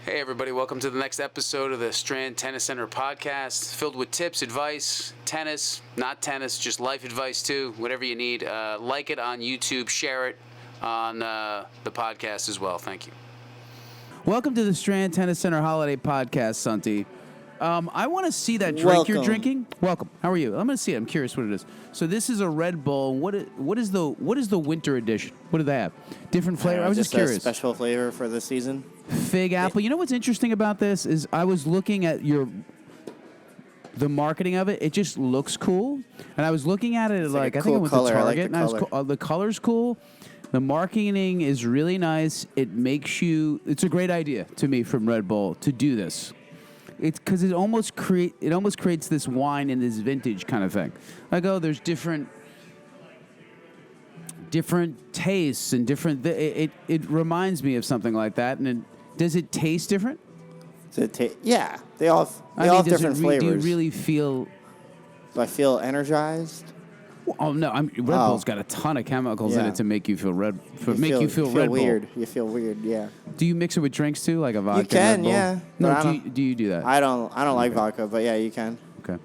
Hey everybody, welcome to the next episode of the Strand Tennis Center podcast, filled with tips, advice, tennis, not tennis, just life advice too, whatever you need. Like it on YouTube, share it on the podcast as well. Thank you. Welcome to the Strand Tennis Center Holiday Podcast, Santi. I want to see that drink you're drinking. Welcome. How are you? I'm going to see it. I'm curious what it is. So this is a Red Bull. What is the winter edition? What do they have? Different flavor? I was just curious. A special flavor for this season. Fig apple. You know what's interesting about this is I was looking at the marketing of it. It just looks cool, and I was looking at it I think it went to Target. The color's cool. The marketing is really nice. It's a great idea to me from Red Bull to do this. It's because it almost creates this wine and this vintage kind of thing. There's different tastes and different. It reminds me of something like that. And does it taste different? Yeah, they all have different flavors. Do you really feel? Do I feel energized? Oh no! Red Bull's got a ton of chemicals in it to make you feel Red Bull. You feel weird. You feel weird. Yeah. Do you mix it with drinks too, like a vodka? You can, Red Bull? yeah. No, do you do that? I don't like vodka, but yeah, you can. Okay.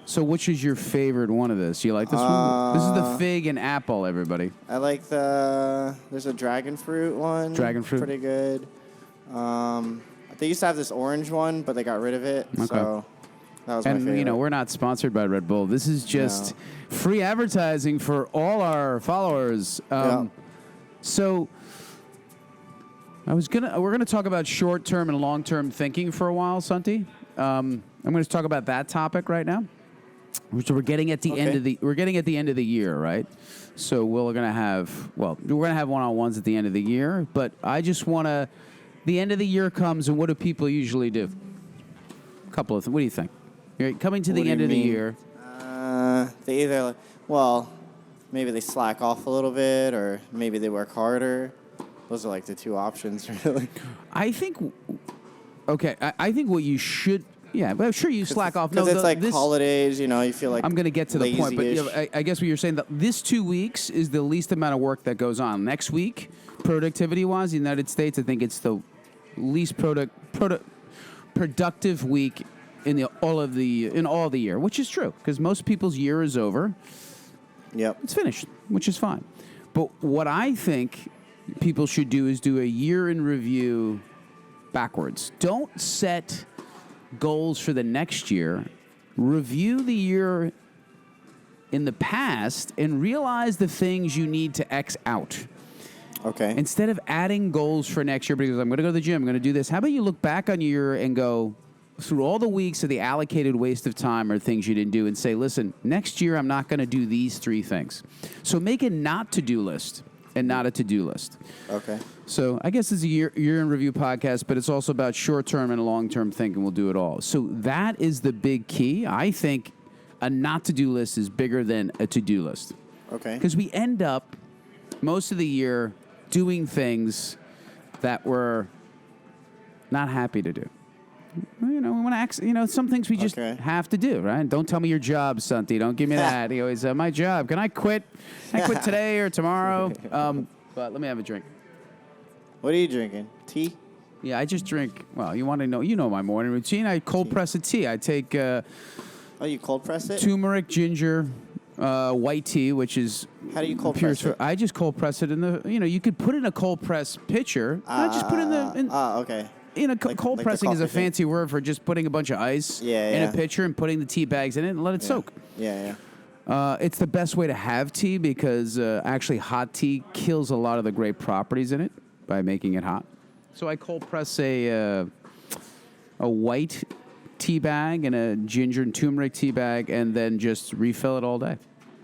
So, which is your favorite one of this? You like this one? This is the fig and apple, everybody. I like there's a dragon fruit one. Dragon fruit, pretty good. They used to have this orange one, but they got rid of it. Okay. So that was my favorite. And we're not sponsored by Red Bull. This is just free advertising for all our followers. So we're gonna talk about short-term and long-term thinking for a while, Santi. I'm going to talk about that topic right now. So we're getting at the end of the year, right? So we're gonna have one-on-ones at the end of the year. But I just want the end of the year comes, and what do people usually do? A couple of things. What do you think? You're coming to the end of the year. They either, maybe they slack off a little bit, or maybe they work harder. Those are like the two options, really. I think what you should, but I'm sure you slack off. Because holidays, you feel like I'm going to get to the point, but I guess what you're saying, that this 2 weeks is the least amount of work that goes on. Next week, productivity-wise, the United States, I think it's the least productive week in all of the year, which is true because most people's year is over. Yep, it's finished, which is fine. But what I think people should do is do a year in review backwards. Don't set goals for the next year. Review the year in the past and realize the things you need to X out. Okay. Instead of adding goals for next year, because I'm going to go to the gym, I'm going to do this. How about you look back on your year and go through all the weeks of the allocated waste of time or things you didn't do and say, listen, next year I'm not going to do these 3 things. So make a not to-do list and not a to-do list. Okay. So I guess it's a year in review podcast, but it's also about short-term and long-term thinking. We'll do it all. So that is the big key. I think a not to-do list is bigger than a to-do list. Okay. Because we end up most of the year doing things that we're not happy to do. We want to some things we just have to do, right? Don't tell me your job, Santi. Don't give me that. He always said, my job. Can I quit? Can I quit today or tomorrow? But let me have a drink. What are you drinking? Tea? Yeah, I just drink. Well, you want to know? You know my morning routine. I cold press a tea. I take. You cold press it? Turmeric, ginger, white tea, which is. How do you cold press it? I just cold press it in the. You could put in a cold press pitcher. I just put in the. Okay. Cold pressing is a fancy word for just putting a bunch of ice in a pitcher and putting the tea bags in it and let it soak. Yeah. It's the best way to have tea because actually hot tea kills a lot of the great properties in it by making it hot. So I cold press a white tea bag and a ginger and turmeric tea bag and then just refill it all day.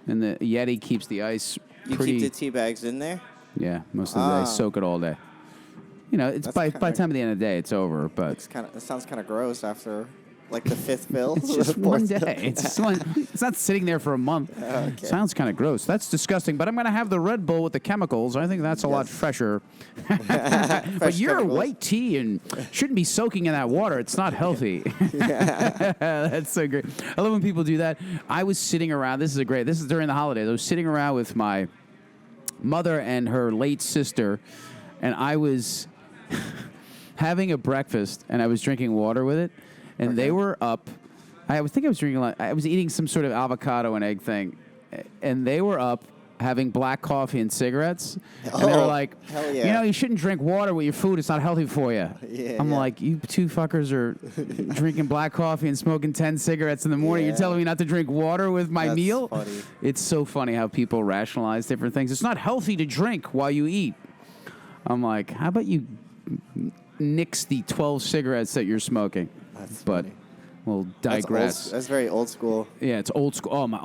And the Yeti keeps the ice pretty... You keep the tea bags in there? Yeah, most of the day. Soak it all day. It's by the time of the end of the day, it's over. But it sounds kind of gross after like the 5th fill. It's just one day. It's not sitting there for a month. Okay. Sounds kind of gross. That's disgusting. But I'm going to have the Red Bull with the chemicals. I think that's a lot fresher. But you're a white tea and shouldn't be soaking in that water. It's not healthy. That's so great. I love when people do that. I was sitting around. This is during the holidays. I was sitting around with my mother and her late sister, and I was having a breakfast, and I was drinking water with it, and they were up. I was drinking, I was eating some sort of avocado and egg thing, and they were up having black coffee and cigarettes, and they were like, hell yeah. you know, you shouldn't drink water with your food. It's not healthy for you. I'm like, you two fuckers are drinking black coffee and smoking 10 cigarettes in the morning. You're telling me not to drink water with my meal? Funny. It's so funny how people rationalize different things. It's not healthy to drink while you eat. I'm like, how about you nix the 12 cigarettes that you're smoking? That's but funny. we'll digress. That's very old school. Yeah, it's old school. Oh, my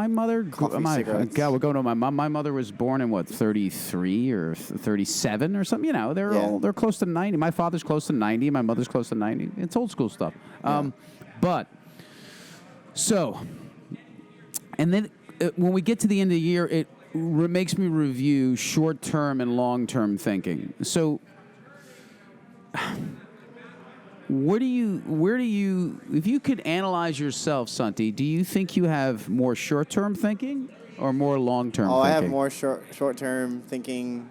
mother. Cigarettes. God, we're going to my mom. My mother was born in what, 33 or 37 or something. You know, they're close to 90. My father's close to 90. My mother's close to 90. It's old school stuff. But so, and then when we get to the end of the year, it makes me review short-term and long-term thinking. So, where do you, if you could analyze yourself, Santi, do you think you have more short-term thinking or more long-term thinking? I have more short-term thinking,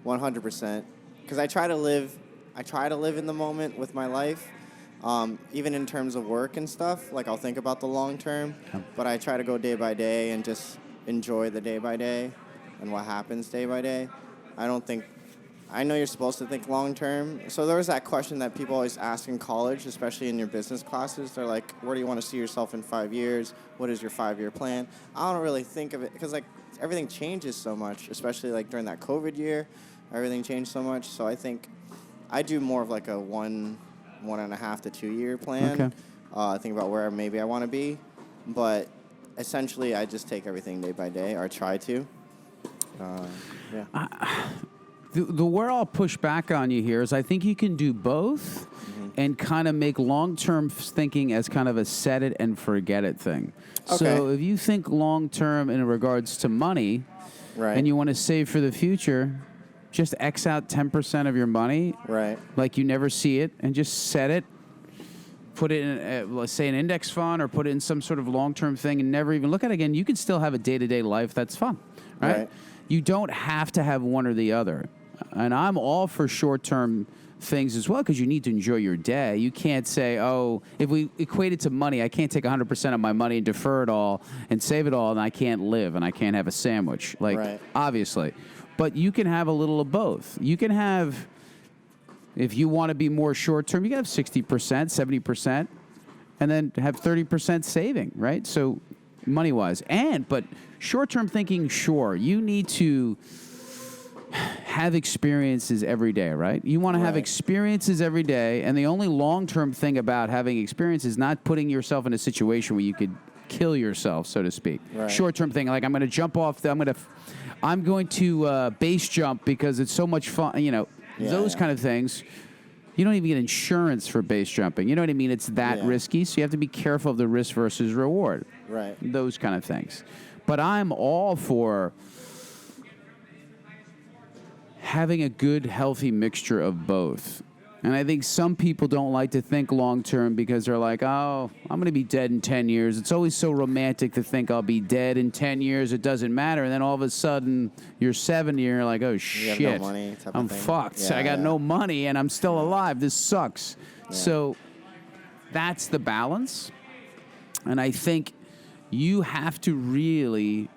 100%. Because I try to live in the moment with my life, even in terms of work and stuff. Like, I'll think about the long term, but I try to go day by day and just enjoy the day by day and what happens day by day. I know you're supposed to think long term. So there was that question that people always ask in college, especially in your business classes. They're like, where do you want to see yourself in 5 years? What is your 5-year plan? I don't really think of it because, like, everything changes so much, especially, like, during that COVID year. Everything changed so much. So I think I do more of, like, a 1.5 to 2 year plan. Okay. Think about where maybe I want to be. But essentially, I just take everything day by day, or try to. The where I'll push back on you here is I think you can do both and kind of make long-term thinking as kind of a set it and forget it thing. Okay. So if you think long-term in regards to money and you want to save for the future, just X out 10% of your money, like you never see it, and just set it. Put it in, let's say, an index fund, or put it in some sort of long-term thing and never even look at it again. You can still have a day-to-day life that's fun, right? You don't have to have one or the other. And I'm all for short-term things as well, because you need to enjoy your day. You can't say, oh, if we equate it to money, I can't take 100% of my money and defer it all and save it all, and I can't live and I can't have a sandwich. Like, obviously. But you can have a little of both. You can have, if you want to be more short-term, you can have 60%, 70%, and then have 30% saving, right? So money-wise. But short-term thinking, sure, you need to have experiences every day, right? You want to have experiences every day, and the only long-term thing about having experience is not putting yourself in a situation where you could kill yourself, so to speak. Short-term thing, like I'm going to jump off, I'm going to base jump because it's so much fun, you know, those kind of things. You don't even get insurance for base jumping. You know what I mean? It's that risky, so you have to be careful of the risk versus reward. Those kind of things. But I'm all for having a good, healthy mixture of both. And I think some people don't like to think long-term because they're like, oh, I'm going to be dead in 10 years. It's always so romantic to think I'll be dead in 10 years. It doesn't matter. And then all of a sudden, you're 70 and you're like, oh, shit. You have no money, I'm fucked. I got no money and I'm still alive. This sucks. So that's the balance. And I think you have to really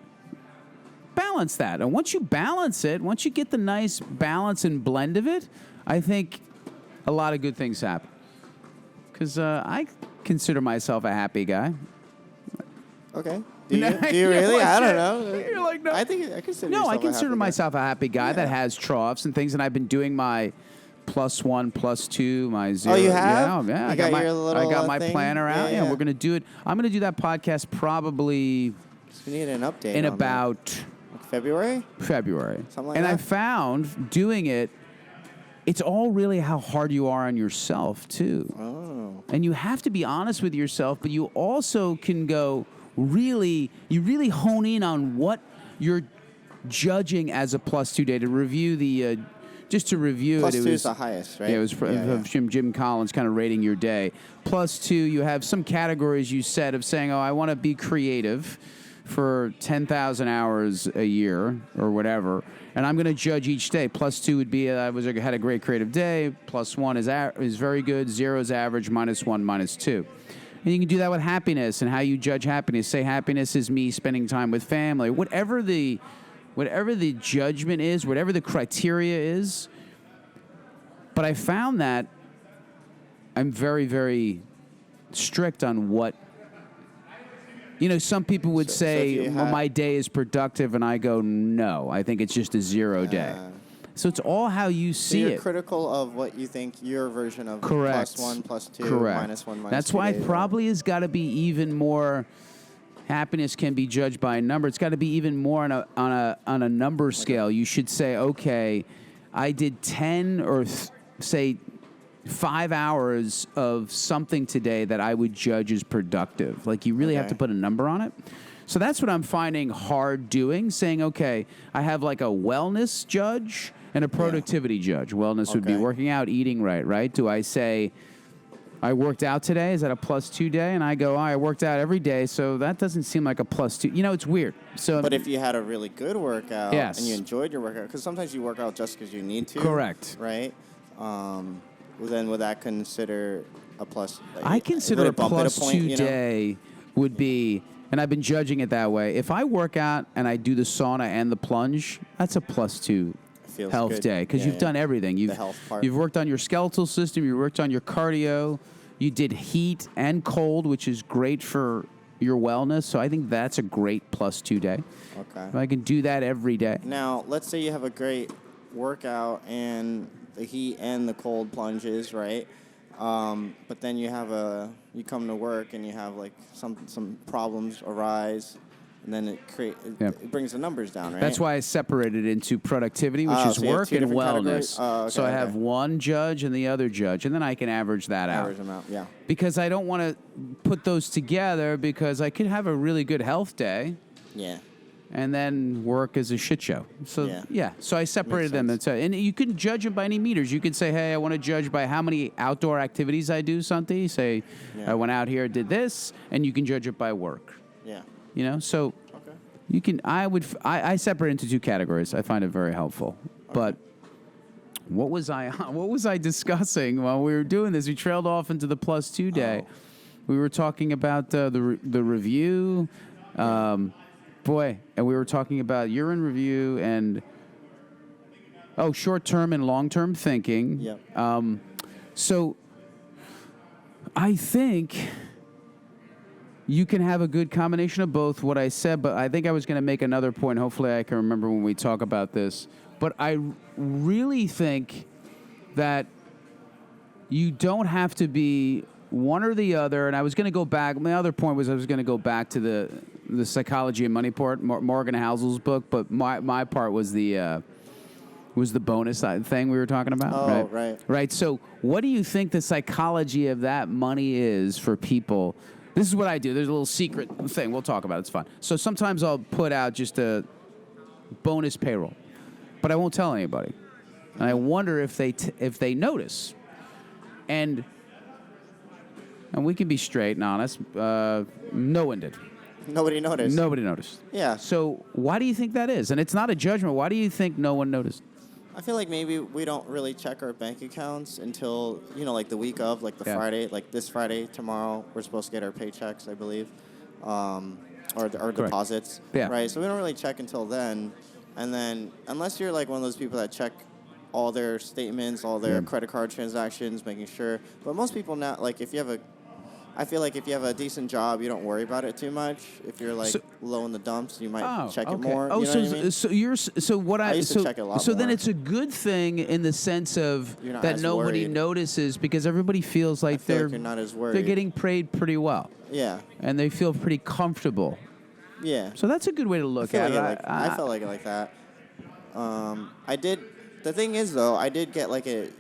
balance that. And once you balance it, once you get the nice balance and blend of it, I think a lot of good things happen. Because I consider myself a happy guy. Okay. Do you really? I don't know. You're like, no. I consider myself a happy guy that has troughs and things, and I've been doing my +1, +2, my 0. Oh, you have? Yeah. I got my thing? planner out. Yeah, we're going to do it. I'm going to do that podcast probably we need an update in on about that. February. Something like that. I found doing it, it's all really how hard you are on yourself, too. Oh. And you have to be honest with yourself, but you also can go you really hone in on what you're judging as a +2 day. To review the, just to review +2 it was is the highest, right? Yeah, it was of Jim Collins kind of rating your day. +2, you have some categories you said of saying, oh, I want to be creative for 10,000 hours a year or whatever, and I'm going to judge each day. +2 would be I had a great creative day. +1 is very good. 0 is average. -1, -2. And you can do that with happiness and how you judge happiness. Say happiness is me spending time with family. Whatever the judgment is, whatever the criteria is. But I found that I'm very, very strict on what. Some people would say, well, my day is productive, and I go, no, I think it's just a 0 day. So it's all how you see you're it. Critical of what you think your version of Correct. +1, +2, Correct. -1, -2. That's why it probably has got to be even more. Happiness can be judged by a number. It's got to be even more on a number scale. You should say, okay, I did 10 or say 5 hours of something today that I would judge as productive. Like, you really have to put a number on it. So that's what I'm finding hard doing, saying, okay, I have like a wellness judge and a productivity judge. Wellness would be working out, eating right? Do I say, I worked out today? Is that a +2 day? And I go, I worked out every day, so that doesn't seem like a +2. It's weird. So, but if you had a really good workout Yes. and you enjoyed your workout, because sometimes you work out just because you need to. Correct. Right? Then would that consider a plus? I consider a bump it a point, +2 day would be, and I've been judging it that way. If I work out and I do the sauna and the plunge, that's a +2 Feels health good. day because you've done everything. The health part. You've worked on your skeletal system. You worked on your cardio. You did heat and cold, which is great for your wellness. So I think that's a great +2 day. Okay. If I can do that every day. Now, let's say you have a great workout and the heat and the cold plunges, right? But then you come to work and you have like some problems arise, and then it brings the numbers down, right? That's why I separated into productivity, which is so you have work two and different wellness. categories? Oh, okay, so I have one judge and the other judge, and then I can average that out. Average them out, yeah. Because I don't want to put those together because I could have a really good health day. Yeah. And then work is a shit show. So, So I separated them. And you can judge them by any meters. You could say, hey, I want to judge by how many outdoor activities I do, Santi. Say, I went out here, did this, and you can judge it by work. Yeah. So you can, I separate into two categories. I find it very helpful. Okay. But what was I discussing while we were doing this? We trailed off into the +2 day. We were talking about the review. And we were talking about urine review and short-term and long-term thinking. Yep. So I think you can have a good combination of both what I said, but I think I was going to make another point. Hopefully I can remember when we talk about this. But I really think that you don't have to be one or the other. And I was going to go back. My other point was I was going to go back to the Psychology of Money part, Morgan Housel's book. But my part was the bonus thing we were talking about. Oh, right. So what do you think the psychology of that money is for people? This is what I do. There's a little secret thing. We'll talk about it. It's fun. So sometimes I'll put out just a bonus payroll, but I won't tell anybody. And I wonder if they notice. And we can be straight and honest. No one did. Nobody noticed. Nobody noticed. Yeah. So why do you think that is? And it's not a judgment. Why do you think no one noticed? I feel like maybe we don't really check our bank accounts until, like the week of, like the Friday, like this Friday, tomorrow, we're supposed to get our paychecks, I believe, or deposits. Yeah. Right. So we don't really check until then. And then unless you're like one of those people that check all their statements, all their credit card transactions, making sure. But most people now, like I feel like if you have a decent job, you don't worry about it too much. If you're like low in the dumps, you might check it more. Oh, you know what I mean? I used to check it a lot so more. then it's a good thing in the sense of that nobody worried. Notices because everybody feels like you're not as worried. They're getting paid pretty well. Yeah. And they feel pretty comfortable. Yeah. So that's a good way to look at it. I felt like it like that. I did. The thing is, though, I did get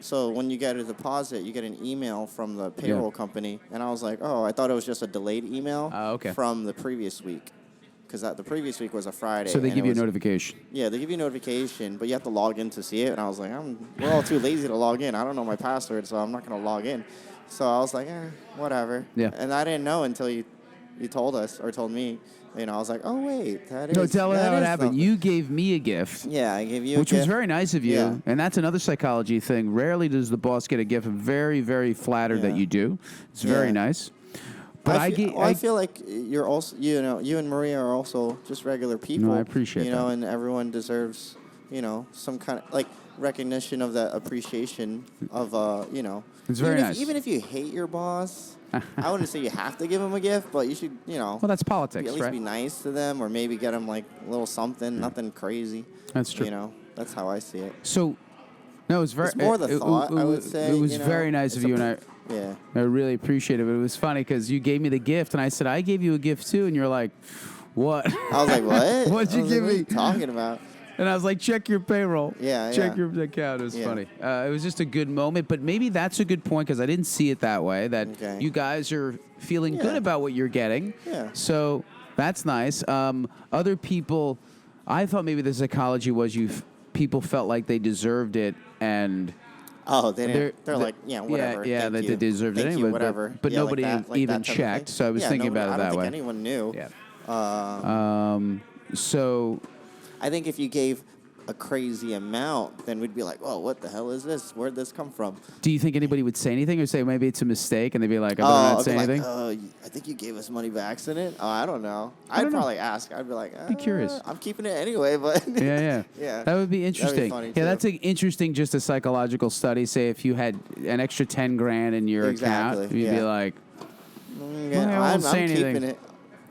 so when you get a deposit, you get an email from the payroll company, and I was like, I thought it was just a delayed email from the previous week, because the previous week was a Friday. So they give you a notification. Yeah, they give you a notification, but you have to log in to see it, and I was like, we're all too lazy to log in. I don't know my password, so I'm not going to log in. So I was like, whatever. Yeah. And I didn't know until you told us or told me, I was like, oh wait, that is. No, tell her that how it is happened. something. You gave me a gift. Yeah, I gave you a Which gift. was very nice of you. Yeah. And that's another psychology thing. Rarely does the boss get a gift. I'm very, very flattered that Yeah. you do. It's very Yeah. nice. But I feel like you're also, you and Maria are also just regular people. No, I appreciate that. And everyone deserves, some kind of, like, recognition of that appreciation of, It's very nice. Even if you hate your boss, I wouldn't say you have to give them a gift, but you should, Well, that's politics, at least right? be nice to them, or maybe get them, like, a little something, nothing crazy. That's true. That's how I see it. So, no, it was very. It's more the thought, I would say. It was very nice of you, and Yeah. I really appreciate it. But it was funny because you gave me the gift, and I said, I gave you a gift too. And you're like, what? I was like, what? What'd you give What are me? you talking about? And I was like, check your payroll. Yeah, Check yeah. your account. It was Yeah. funny. It was just a good moment. But maybe that's a good point because I didn't see it that way, that Okay. you guys are feeling good Yeah. about what you're getting. Yeah. So that's nice. Other people, I thought maybe the psychology was people felt like they deserved it and... Oh, they didn't. They're like, whatever. Yeah, thank that you. they deserved Thank it you, anyway. whatever. But Yeah, nobody like that, even that type of checked, thing. so I was thinking about it that I don't way. think anyone knew. Yeah. So... I think if you gave a crazy amount, then we'd be like, oh, what the hell is this? Where'd this come from? Do you think anybody would say anything or say maybe it's a mistake and they'd be like, I better not I'd say be anything? Like, I think you gave us money by accident. Oh, I don't know. I'd probably ask. I'd be like, Be curious. I'm keeping it anyway, but Yeah. yeah. That would be interesting. funny, Yeah, too. that's interesting, just a psychological study. Say if you had an extra 10 grand in your account, Exactly, you'd be yeah. like, Yeah, I won't say I'm anything. keeping it.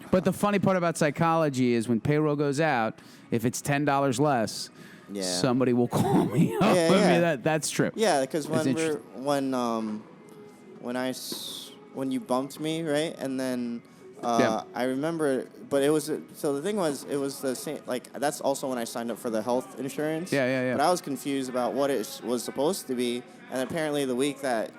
But the funny part about psychology is when payroll goes out, if it's $10 less, Yeah. somebody will call me up. Yeah, I mean, yeah. that's true. Yeah, because It's interesting. when you bumped me, right, and then Yeah. I remember, but it was so the thing was it was the same. Like that's also when I signed up for the health insurance. Yeah. But I was confused about what it was supposed to be, and apparently the week that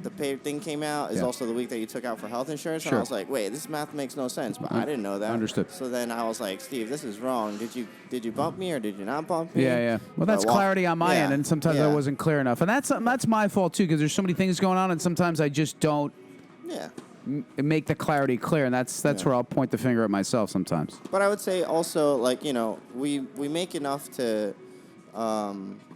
the pay thing came out is Yeah. also the week that you took out for health insurance. Sure. And I was like, wait, this math makes no sense, but I didn't know that. Understood. So then I was like, Steve, this is wrong. Did you bump me or did you not bump me? Yeah. Well, that's clarity on my end, and sometimes I wasn't clear enough. And that's my fault, too, because there's so many things going on, and sometimes I just don't Yeah. make the clarity clear, and that's where I'll point the finger at myself sometimes. But I would say also, like, we make enough to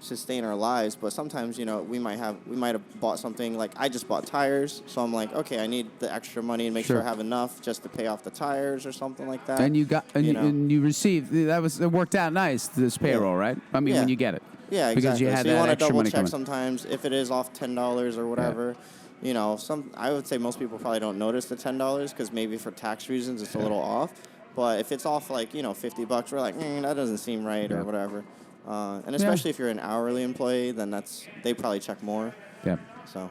sustain our lives, but sometimes, we might have bought something, like I just bought tires, so I'm like, okay, I need the extra money and make sure I have enough just to pay off the tires or something like that. And you got and you received it worked out nice, this payroll, Yeah. right? I mean, Yeah. when you get it. Yeah, exactly. Because you had so you that want to extra double money check coming. sometimes if it is off $10 or whatever. I would say most people probably don't notice the $10 because maybe for tax reasons it's a little off. But if it's off like $50, we're like, that doesn't seem right or whatever. And especially if you're an hourly employee, then they probably check more. Yeah. So.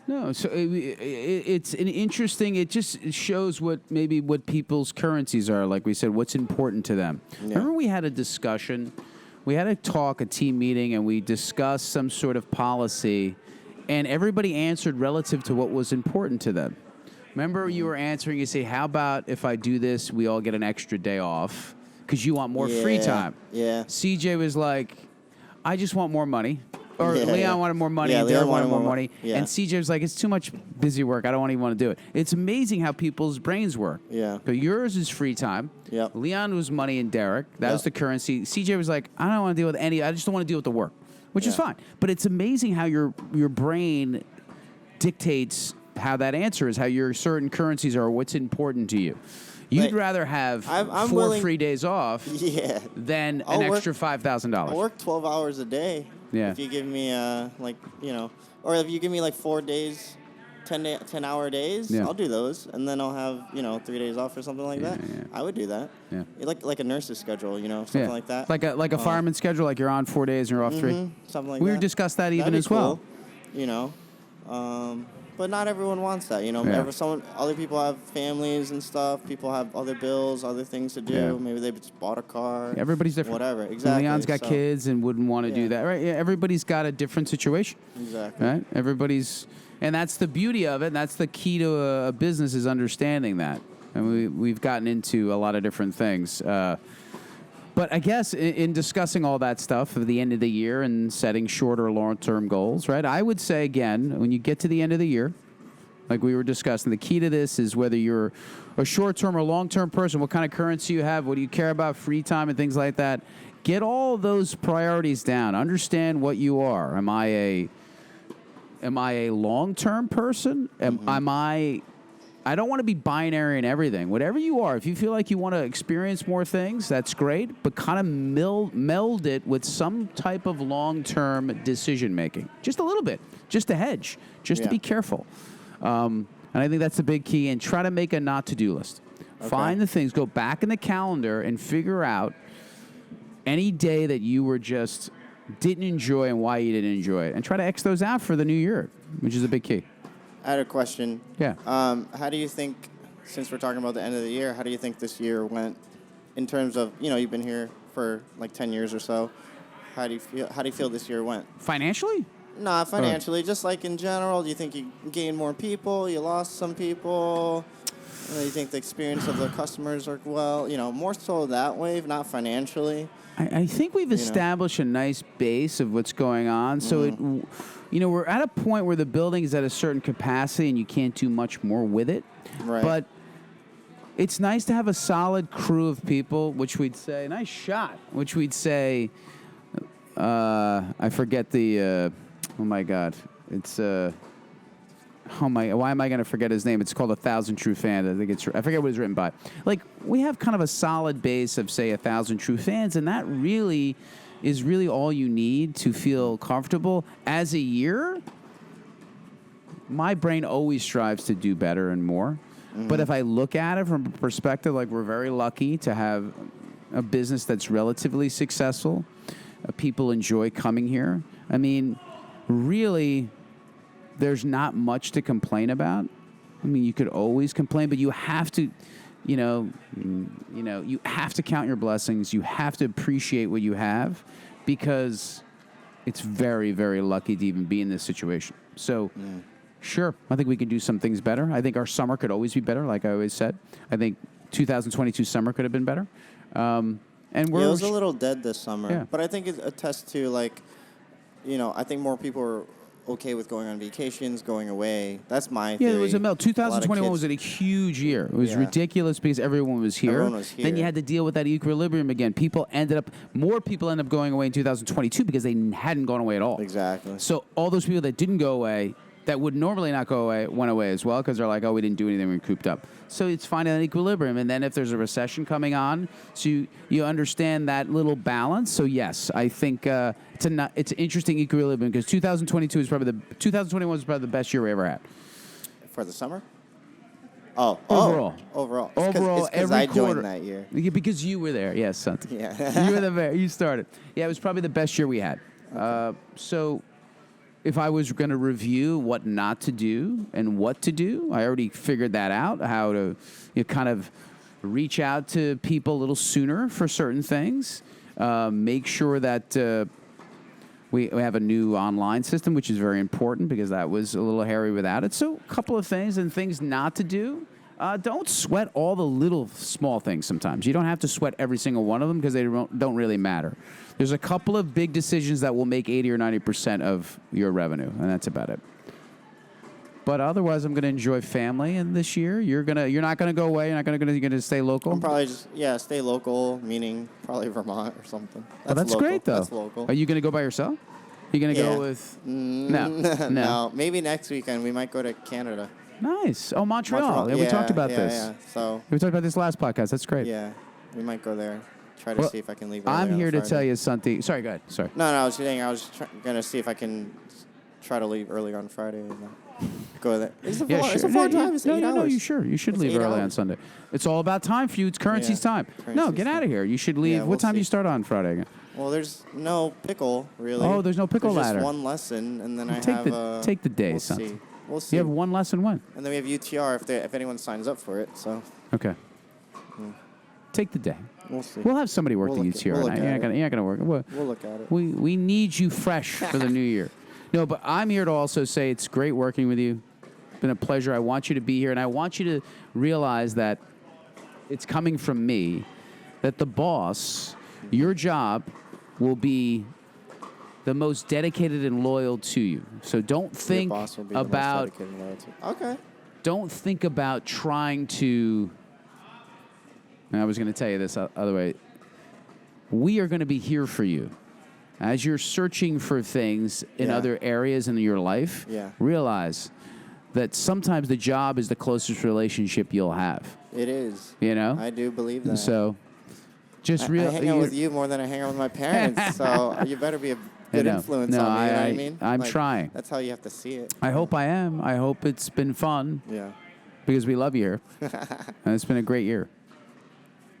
No, so it's an interesting. It just shows what people's currencies are. Like we said, what's important to them. Yeah. Remember, we had a discussion. We had a team meeting, and we discussed some sort of policy, and everybody answered relative to what was important to them. Remember, you were answering. You say, "How about if I do this, we all get an extra day off because you want more free time." Yeah. CJ was like, "I just want more money." Or Yeah, Leon yeah. wanted more money, Yeah, and Leon Derek wanted wanted more more money. yeah. And CJ was like, it's too much busy work. I don't even want to do it. It's amazing how people's brains work. Yeah. But yours is free time. Yep. Leon was money and Derek. That was Yep. the currency. CJ was like, I don't want to deal with any. I just don't want to deal with the work, which is Yeah. fine. But it's amazing how your brain dictates how that answer is, how your certain currencies are, what's important to you. You'd Like, rather have I'm 4 willing- free days off Yeah. than I'll an work- extra $5,000. I work 12 hours a day. Yeah. If you give me or if you give me like 4 days, 10-hour days, Yeah. I'll do those, and then I'll have 3 days off or something like that. yeah. I would do that. Yeah. Like a nurse's schedule, something like that. Like a fireman's schedule, like you're on 4 days and you're off 3. Something like We that. discussed that even That'd be as well. cool, But not everyone wants that, Other people have families and stuff. People have other bills, other things to do. Yeah. Maybe they just bought a car. Everybody's different. Whatever, exactly. Leon's got So, kids and wouldn't want to do Yeah. that, right? Yeah, everybody's got a different situation, Exactly. right? And that's the beauty of it. And that's the key to a business is understanding that. And we've gotten into a lot of different things. But I guess in discussing all that stuff at the end of the year and setting short or long-term goals, right? I would say, again, when you get to the end of the year, Like we were discussing, the key to this is whether you're a short-term or long-term person, what kind of currency you have, what do you care about, free time and things like that. Get all those priorities down. Understand what you are. Am I a long-term person? I don't want to be binary in everything. Whatever you are, if you feel like you want to experience more things, that's great, but kind of meld it with some type of long-term decision-making. Just a little bit. Just a hedge. Just to be careful. And I think that's the big key. And try to make a not-to-do list. Okay. Find the things. Go back in the calendar and figure out any day that you were just didn't enjoy and why you didn't enjoy it. And try to X those out for the new year, which is a big key. I had a question. Yeah. How do you think, since we're talking about the end of the year, how do you think this year went in terms of, you've been here for like 10 years or so. How do you feel this year went? Financially? Not financially, just like in general. Do you think you gained more people? You lost some people? Do you think the experience of the customers are more so that way, not financially? I think we've established a nice base of what's going on. So we're at a point where the building is at a certain capacity and you can't do much more with it. Right. But it's nice to have a solid crew of people, which we'd say, nice shot, which we'd say, I forget the, oh my God, it's, why am I going to forget his name? It's called 1,000 True Fans. I forget what it's written by. Like, we have kind of a solid base of, say, 1,000 true fans, and that really is really all you need to feel comfortable. As a year, my brain always strives to do better and more. Mm-hmm. But if I look at it from a perspective, like, we're very lucky to have a business that's relatively successful. People enjoy coming here. I mean, really, there's not much to complain about. I mean, you could always complain, but you have to, you have to count your blessings. You have to appreciate what you have, because it's very, very lucky to even be in this situation. So, sure, I think we can do some things better. I think our summer could always be better, like I always said. I think 2022 summer could have been better. And it was a little dead this summer. Yeah. But I think it attests to, I think more people are okay with going on vacations, going away. That's my theory. Yeah, it was a melt. 2021 was a huge year. It was ridiculous because everyone was here. Then you had to deal with that equilibrium again. More people ended up going away in 2022 because they hadn't gone away at all. Exactly. So all those people that didn't go away, that would normally not go away, went away as well, because they're like, oh, we didn't do anything, we were cooped up. So it's finding that equilibrium. And then if there's a recession coming on, so you understand that little balance. So yes, I think it's an interesting equilibrium, because 2021 is probably the best year we ever had. For the summer? Overall. Overall. Overall, every I joined that year. Yeah, because you were there. Yes, Santi. Yeah. You started. Yeah, it was probably the best year we had. Okay. So if I was going to review what not to do and what to do, I already figured that out, how to kind of reach out to people a little sooner for certain things. Make sure that we have a new online system, which is very important, because that was a little hairy without it. So a couple of things, and things not to do. Don't sweat all the little small things sometimes. You don't have to sweat every single one of them, because they don't really matter. There's a couple of big decisions that will make 80 or 90% of your revenue, and that's about it. But otherwise, I'm going to enjoy family in this year. You're not going to go away. You're going to stay local. I'm probably just stay local, meaning probably Vermont or something. That's great though. That's local. Are you going to go by yourself? Are you going to go with? No. Maybe next weekend we might go to Canada. Nice. Oh, Montreal. Yeah, we talked about this. Yeah. So we talked about this last podcast. That's great. Yeah, we might go there. Try to see if I can leave. I'm here to tell you something. Sorry, go ahead. Sorry. No, I was saying I was gonna see if I can try to leave early on Friday and go there. It's a far time. It's 8 hours. No, you should leave early on Sunday. It's all about time for you. It's currency's time. No, get out of here. You should leave. What time do you start on Friday again? Well, there's no pickle really. Oh, there's no pickle ladder. Just one lesson, and then take the day, son. We'll see. You have one lesson when? And then we have UTR if anyone signs up for it. So. Okay. Take the day. We'll see. We'll have somebody work the UTR. You're not gonna work. We'll look at it. We need you fresh for the new year. No, but I'm here to also say it's great working with you. It's been a pleasure. I want you to be here, and I want you to realize that it's coming from me, that the boss, your job will be the most dedicated and loyal to you. So don't think about. Okay. don't think about trying to. And I was going to tell you this other way. We are going to be here for you. As you're searching for things in other areas in your life, realize that sometimes the job is the closest relationship you'll have. It is. You know? I do believe that. So, just I hang out with you more than I hang out with my parents, so you better be a good influence on me, you know what I mean? I'm trying. That's how you have to see it. I hope I am. I hope it's been fun. Yeah. Because we love you here. And it's been a great year.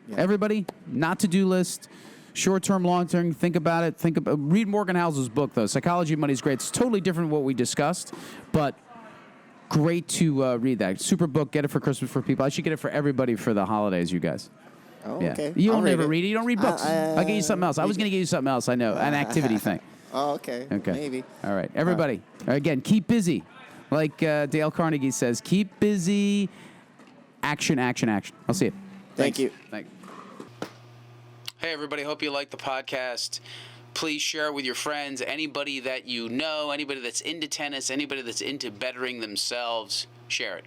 Yeah. Everybody, not to-do list, short-term, long-term, think about it. Read Morgan Housel's book, though. Psychology of Money is great. It's totally different from what we discussed, but great to read that. Super book. Get it for Christmas for people. I should get it for everybody for the holidays, you guys. Oh, okay. You don't ever read it. You don't read books. I'll get you something else. I was going to get you something else. I know. An activity thing. Oh, okay. Okay. Maybe. All right. Everybody, again, keep busy. Like Dale Carnegie says, keep busy. Action, action, action. I'll see you. Thank you. Thanks. Hey, everybody. Hope you like the podcast. Please share it with your friends, anybody that you know, anybody that's into tennis, anybody that's into bettering themselves. Share it.